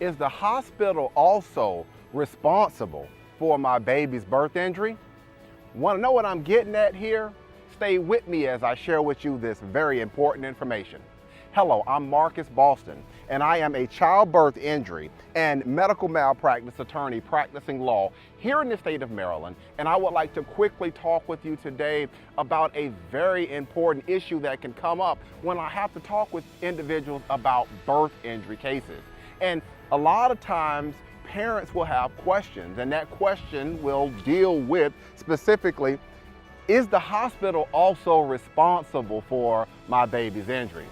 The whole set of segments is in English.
Is the hospital also responsible for my baby's birth injury? Want to know what I'm getting at here? Stay with me as I share with you this very important information. Hello, I'm Marcus Boston, and I am a childbirth injury and medical malpractice attorney practicing law here in the state of Maryland. And I would like to quickly talk with you today about a very important issue that can come up when I have to talk with individuals about birth injury cases. And a lot of times, parents will have questions, and that question will deal with specifically, is the hospital also responsible for my baby's injury?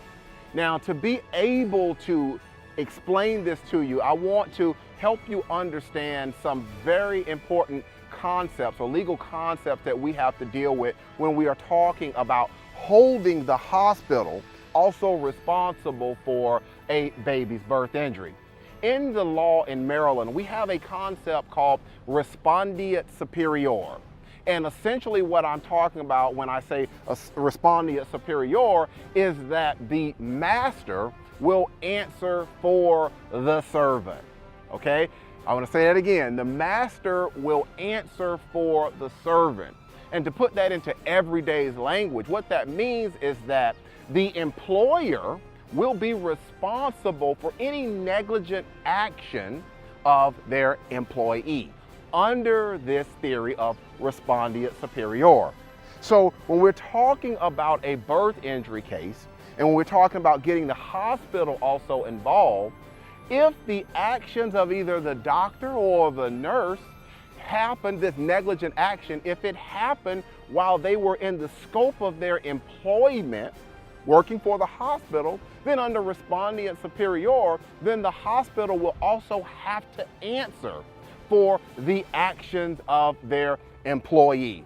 Now, to be able to explain this to you, I want to help you understand some very important concepts or legal concepts that we have to deal with when we are talking about holding the hospital also responsible for a baby's birth injury. In the law in Maryland, we have a concept called respondeat superior. And essentially what I'm talking about when I say a respondeat superior is that the master will answer for the servant, okay? I want to say that again. The master will answer for the servant. And to put that into everyday language, what that means is that the employer will be responsible for any negligent action of their employee under this theory of respondeat superior. So when we're talking about a birth injury case, and when we're talking about getting the hospital also involved, if the actions of either the doctor or the nurse happened, this negligent action, if it happened while they were in the scope of their employment, working for the hospital, then under respondeat superior, then the hospital will also have to answer for the actions of their employee.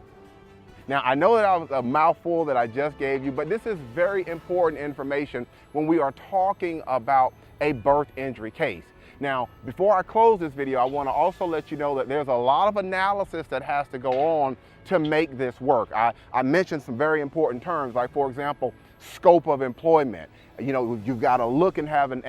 Now, I know that was a mouthful that I just gave you, but this is very important information when we are talking about a birth injury case. Now, before I close this video, I want to also let you know that there's a lot of analysis that has to go on to make this work. I mentioned some very important terms, like, for example, scope of employment. You know, you've got to look and have an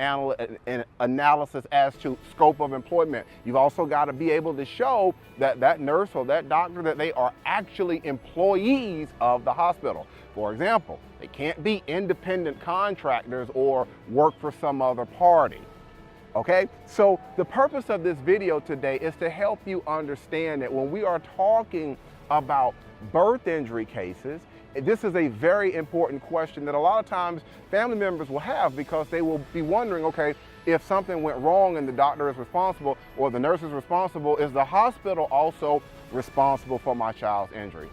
analysis as to scope of employment. You've also got to be able to show that that nurse or that doctor, that they are actually employees of the hospital. For example, they can't be independent contractors or work for some other party. Okay, so the purpose of this video today is to help you understand that when we are talking about birth injury cases, this is a very important question that a lot of times family members will have, because they will be wondering, okay, if something went wrong and the doctor is responsible or the nurse is responsible, is the hospital also responsible for my child's injury?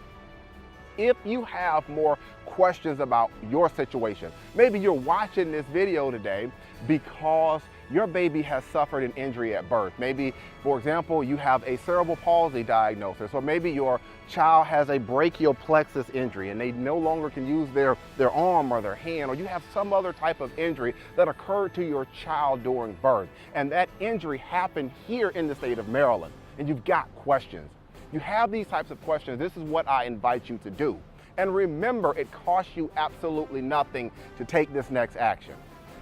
If you have more questions about your situation, maybe you're watching this video today because your baby has suffered an injury at birth. Maybe, for example, you have a cerebral palsy diagnosis, or maybe your child has a brachial plexus injury and they no longer can use their arm or their hand, or you have some other type of injury that occurred to your child during birth, and that injury happened here in the state of Maryland, and you've got questions. You have these types of questions, this is what I invite you to do. And remember, it costs you absolutely nothing to take this next action.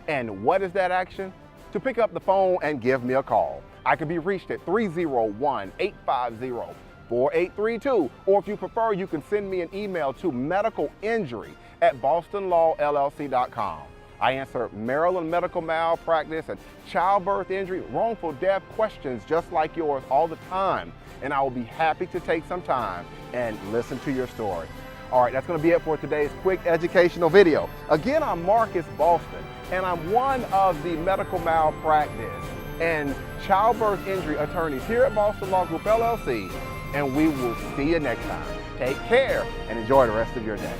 And what is that action? To pick up the phone and give me a call. I can be reached at 301-850-4832, or if you prefer, you can send me an email to medicalinjury@bostonlawllc.com. I answer Maryland medical malpractice and childbirth injury, wrongful death questions just like yours all the time, and I will be happy to take some time and listen to your story. All right, that's going to be it for today's quick educational video. Again, I'm Marcus Boston, and I'm one of the medical malpractice and childbirth injury attorneys here at Boston Law Group LLC, and we will see you next time. Take care and enjoy the rest of your day.